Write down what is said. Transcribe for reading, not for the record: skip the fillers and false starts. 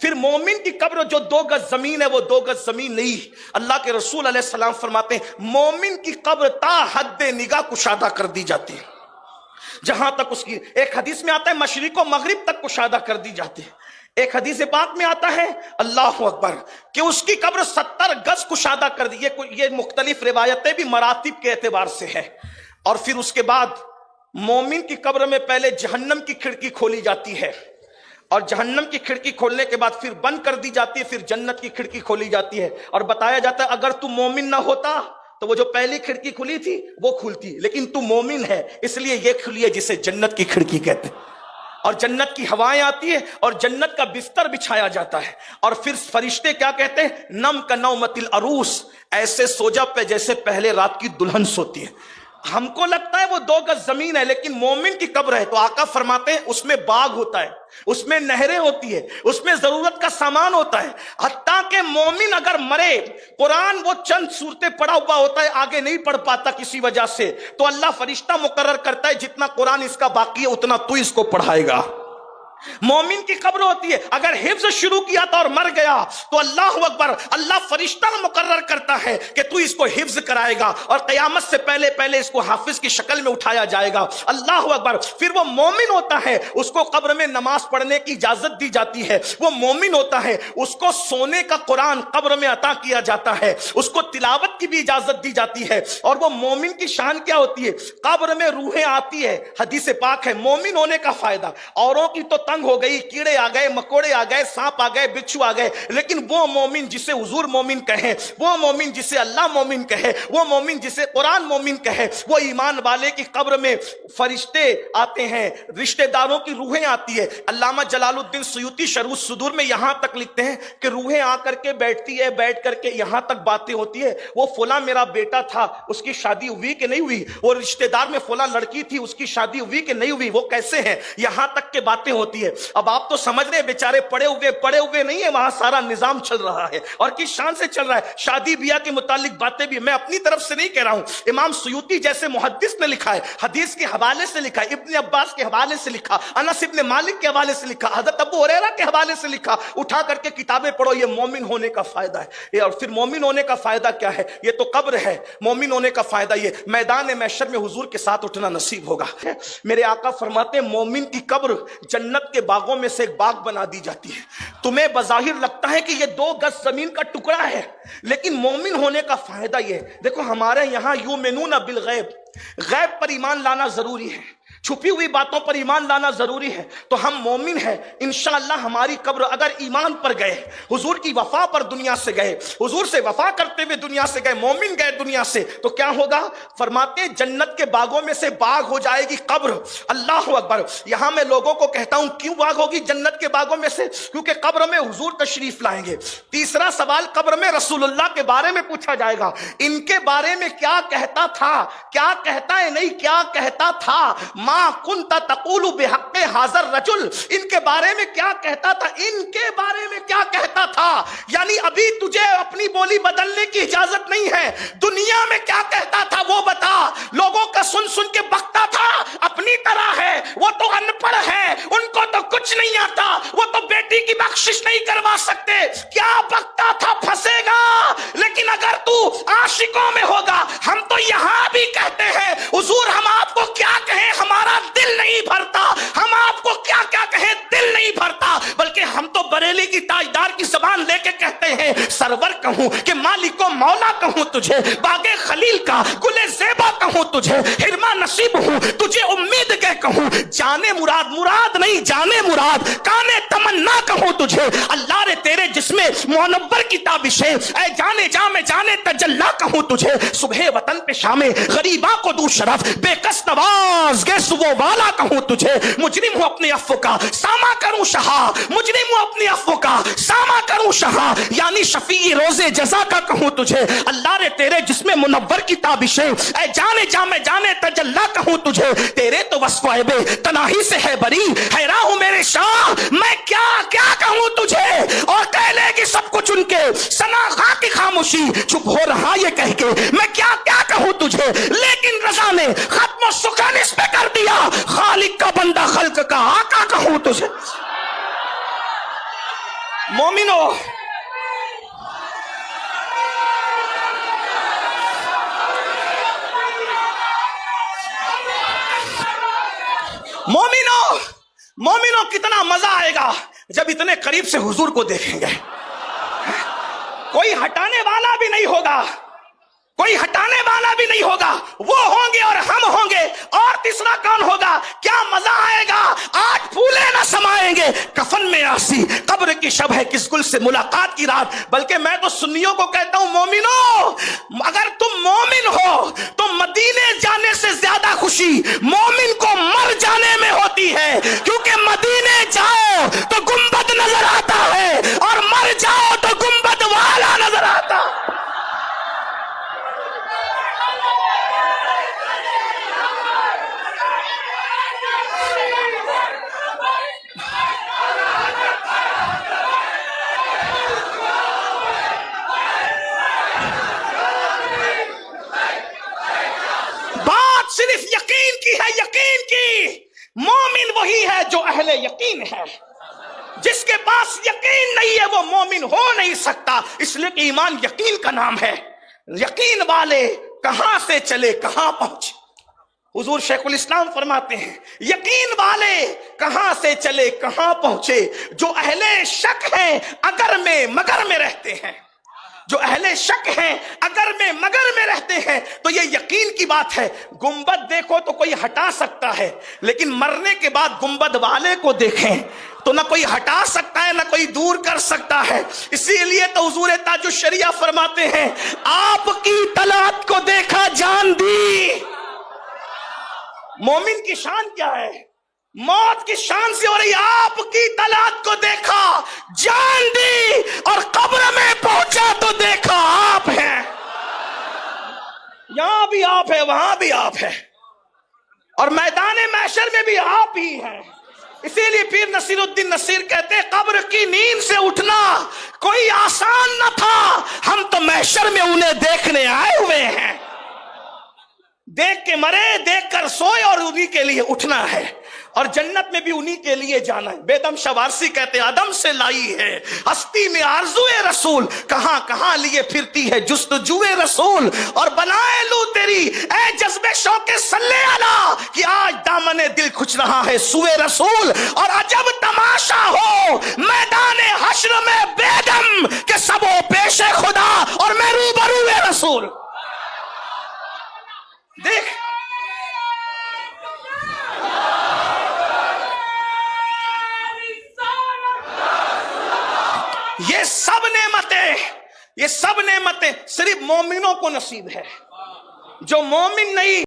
پھر مومن کی قبر جو 2 گز زمین ہے وہ 2 گز زمین نہیں. اللہ کے رسول علیہ السلام فرماتے ہیں مومن کی قبر تا حد نگاہ کشادہ کر دی جاتی ہے. جہاں تک اس کی ایک حدیث میں آتا ہے مشرق و مغرب تک کشادہ کر دی جاتی ہے. ایک حدیث پاک میں آتا ہے اللہ اکبر کہ اس کی قبر 70 گز کشادہ کر دی. یہ مختلف روایتیں بھی مراتب کے اعتبار سے ہے. اور پھر اس کے بعد مومن کی قبر میں پہلے جہنم کی کھڑکی کھولی جاتی ہے اور جہنم کی کھڑکی کھولنے کے بعد پھر بند کر دی جاتی ہے. پھر جنت کی کھڑکی کھولی جاتی ہے اور بتایا جاتا ہے اگر تو مومن نہ ہوتا تو وہ جو پہلی کھڑکی کھلی تھی وہ کھلتی, لیکن تو مومن ہے اس لیے یہ کھلی ہے جسے جنت کی کھڑکی کہتے ہیں. اور جنت کی ہوائیں آتی ہے اور جنت کا بستر بچھایا جاتا ہے. اور پھر فرشتے کیا کہتے ہیں نم کا نومت العروس, ایسے سو جا پہ جیسے پہلے رات کی دلہن سوتی ہے. ہم کو لگتا ہے وہ 2 گز زمین ہے لیکن مومن کی قبر ہے تو آقا فرماتے ہیں اس میں باغ ہوتا ہے, اس میں نہریں ہوتی ہے, اس میں ضرورت کا سامان ہوتا ہے. حتیٰ کہ مومن اگر مرے قرآن وہ چند صورتیں پڑھا ہوا ہوتا ہے آگے نہیں پڑھ پاتا کسی وجہ سے تو اللہ فرشتہ مقرر کرتا ہے جتنا قرآن اس کا باقی ہے اتنا تو اس کو پڑھائے گا. مومن کی قبر ہوتی ہے اگر حفظ شروع کیا تھا اور مر گیا تو اللہ اکبر اللہ فرشتہ مقرر کرتا ہے کہ تو اس کو حفظ کرائے گا اور قیامت سے پہلے پہلے اس کو حافظ کی شکل میں اٹھایا جائے گا. اللہ اکبر. پھر وہ مومن ہوتا ہے اس کو قبر میں نماز پڑھنے کی اجازت دی جاتی ہے. وہ مومن ہوتا ہے اس کو سونے کا قرآن قبر میں عطا کیا جاتا ہے, اس کو تلاوت کی بھی اجازت دی جاتی ہے. اور وہ مومن کی شان کیا ہوتی ہے قبر میں روحیں آتی ہے. حدیث پاک ہے مومن ہونے کا فائدہ, اوروں کی تو تنگ ہو گئی, کیڑے آ گئے, مکوڑے آ گئے, سانپ آ گئے, بچھو آ گئے, لیکن وہ مومن جسے حضور مومن کہیں, وہ مومن جسے اللہ مومن کہے, وہ مومن جسے قرآن مومن کہے, وہ ایمان والے کی قبر میں فرشتے آتے ہیں, رشتہ داروں کی روحیں آتی ہے. علامہ جلال الدین سیوطی شرح الصدور میں یہاں تک لکھتے ہیں کہ روحیں آ کر کے بیٹھتی ہے, بیٹھ کر کے یہاں تک باتیں ہوتی ہے وہ فلاں میرا بیٹا تھا اس کی شادی ہوئی کہ نہیں ہوئی, وہ رشتہ دار میں فلاں لڑکی تھی اس کی شادی ہوئی کہ نہیں ہوئی, وہ کیسے ہیں, یہاں تک کے باتیں ہوتی ہے. اب آپ تو سمجھ رہے بیچارے پڑے ہوئے نہیں ہے, وہاں سارا نظام چل رہا ہے اور کس شان سے چل رہا ہے. شادی بیاہ کے متعلق باتیں بھی میں اپنی طرف سے نہیں کہہ رہا ہوں, امام سیوطی جیسے محدث نے لکھا ہے, حدیث کے حوالے سے لکھا ہے, ابن عباس کے حوالے سے لکھا, انس ابن مالک کے حوالے سے لکھا, حضرت ابو ہریرہ کے حوالے سے لکھا. اٹھا کر کے کتابیں پڑھو, یہ مومن ہونے کا فائدہ ہے. اور پھر مومن ہونے کا فائدہ کیا ہے, یہ تو قبر ہے, مومن ہونے کا فائدہ یہ میدان محشر میں حضور کے ساتھ اٹھنا نصیب ہوگا. میرے آقا فرماتے ہیں مومن کی قبر جنت کے باغوں میں سے ایک باغ بنا دی جاتی ہے. تمہیں بظاہر لگتا ہے کہ یہ 2 گز زمین کا ٹکڑا ہے لیکن مومن ہونے کا فائدہ یہ, دیکھو ہمارے یہاں یؤمنون بالغیب, غیب پر ایمان لانا ضروری ہے, چھپی ہوئی باتوں پر ایمان لانا ضروری ہے. تو ہم مومن ہیں, انشاءاللہ ہماری قبر اگر ایمان پر گئے, حضور کی وفا پر دنیا سے گئے, حضور سے وفا کرتے ہوئے دنیا سے گئے, مومن گئے دنیا سے, تو کیا ہوگا فرماتے ہیں جنت کے باغوں میں سے باغ ہو جائے گی قبر. اللہ اکبر. یہاں میں لوگوں کو کہتا ہوں کیوں باغ ہوگی جنت کے باغوں میں سے, کیونکہ قبر میں حضور تشریف لائیں گے. تیسرا سوال قبر میں رسول اللہ کے بارے میں پوچھا جائے گا, ان کے بارے میں کیا کہتا تھا, کیا کہتا ہے نہیں, کیا کہتا تھا, ما کنت تقول بحق حاضر رجل, ان کے بارے میں کیا کہتا تھا, ان کے بارے میں کیا کہتا تھا. یعنی ابھی تجھے اپنی بولی بدلنے کی اجازت نہیں ہے, دنیا میں کیا کہتا تھا وہ بتا. لوگوں کا سن سن کے بکتا تھا, اپنی طرح ہے, وہ تو ان پڑھ ہے, ان کو تو کچھ نہیں آتا, وہ تو بیٹی کی بخشش نہیں کروا سکتے, کیا بکتا تھا پھنسے گا. لیکن اگر تو عاشقوں میں ہوگا, ہم تو یہاں بھی کہتے ہیں حضور ہم آپ کو کیا کہیں ہمارا دل نہیں بھرتا, ہم آپ کو کیا کیا کہیں دل نہیں بھرتا, بلکہ ہم تو بریلی کی تاجدار کی زبان لے کے کہتے ہیں سرور کہوں کہ مالک و مولا کہوں تجھے, باغ خلیل کا گل زیبا کہوں تجھے, حرما نصیب ہوں تجھے امید کے کہوں, جانے مراد مراد نہیں جانے مراد, کانے تمنا کہوں تجھے. اللہ رے تیرے جسم منور کی تابشیں, اے جانے جا میں جانے تجلا کہوں تجھے. صبح وطن پہ شام غریبا کو دو شرف, بے کس نواز گے صبح والا کہوں تجھے. مجرم ہوں اپنے عفو کا ساما کروں شہا, مجرم ہوں اپنے عفو کا ساما کروں شہا, یعنی شفیع روز جزا کا کہوں تجھے. اللہ رے تیرے جسم منور کی تابشیں, اے جانے جا میں جانے تجلا کہوں تجھے. تیرے تو وصف عیب تناہی سے ہے بری, حیران ہوں میرے شاہ میں کیا کیا کہوں تجھے. اور کہہ لے گی سب کچھ ان کے سنا خاں کی خاموشی, چپ ہو رہا یہ کہہ کے میں کیا کیا کہوں تجھے. لیکن رضا نے ختم و سکون اس پہ کر دیا, خالق کا بندہ خلق کا آقا کہوں تجھے. مومنو، مومنو، مومنو کتنا مزہ آئے گا جب اتنے قریب سے حضور کو دیکھیں گے. کوئی ہٹانے والا بھی نہیں ہوگا، کوئی ہٹانے والا بھی نہیں ہوگا، وہ ہوں گے اور ہم ہوں گے. اور تیسرا کون ہوگا؟ کیا مزہ آئے گا، آج پھولے نہ سمائیں گے کفن میں آسی، قبر کی شب ہے کس گل سے ملاقات کی رات. بلکہ میں تو سنیوں کو کہتا ہوں مومنو، اگر تم مومن ہو تو مدینے جانے سے زیادہ خوشی مومن کو مر جانے میں ہوتی ہے، کیونکہ مدینے جاؤ تو گنبد نظر آتا ہے اور مر جاؤ تو گنبد والا نظر آتا ہے. صرف یقین کی ہے، یقین کی. مومن وہی ہے جو اہل یقین ہے. جس کے پاس یقین نہیں ہے وہ مومن ہو نہیں سکتا، اس لیے کہ ایمان یقین کا نام ہے. یقین والے کہاں سے چلے کہاں پہنچے. حضور شیخ الاسلام فرماتے ہیں یقین والے کہاں سے چلے کہاں پہنچے، جو اہل شک ہیں اگر میں مگر میں رہتے ہیں. جو اہل شک ہیں اگر میں مگر میں رہتے ہیں تو یہ یقین کی بات ہے. گنبد دیکھو تو کوئی ہٹا سکتا ہے، لیکن مرنے کے بعد گنبد والے کو دیکھیں تو نہ کوئی ہٹا سکتا ہے نہ کوئی دور کر سکتا ہے. اسی لیے تو حضور تاج الشریعہ فرماتے ہیں آپ کی طلعت کو دیکھا جان دی. مومن کی شان کیا ہے؟ موت کی شان سے ہو رہی، آپ کی طلعت کو دیکھا جان دی اور قبر میں پہنچا تو دیکھا آپ ہیں. یہاں بھی آپ ہے، وہاں بھی آپ ہے، اور میدان محشر میں بھی آپ ہی ہیں. اسی لیے پیر نصیر الدین نصیر کہتے ہیں قبر کی نیند سے اٹھنا کوئی آسان نہ تھا، ہم تو محشر میں انہیں دیکھنے آئے ہوئے ہیں. دیکھ کے مرے، دیکھ کر سوئے، اور انہی کے لیے اٹھنا ہے، اور جنت میں بھی انہی کے لیے جانا ہے. بیدم شوارسی کہتے ہیں عدم سے لائی ہے ہستی میں آرزوئے رسول، کہاں کہاں لیے پھرتی ہے جستجوئے رسول. اور بنائے لوں تیری اے جذب شوق صلی علی کہ آج دامن دل کھچ رہا ہے سوئے رسول. اور عجب تماشا ہو میدان حشر میں بیدم کہ سب و پیش خدا اور میں روبروئے رسول. دیکھ یہ سب نعمتیں صرف مومنوں کو نصیب ہے. جو مومن نہیں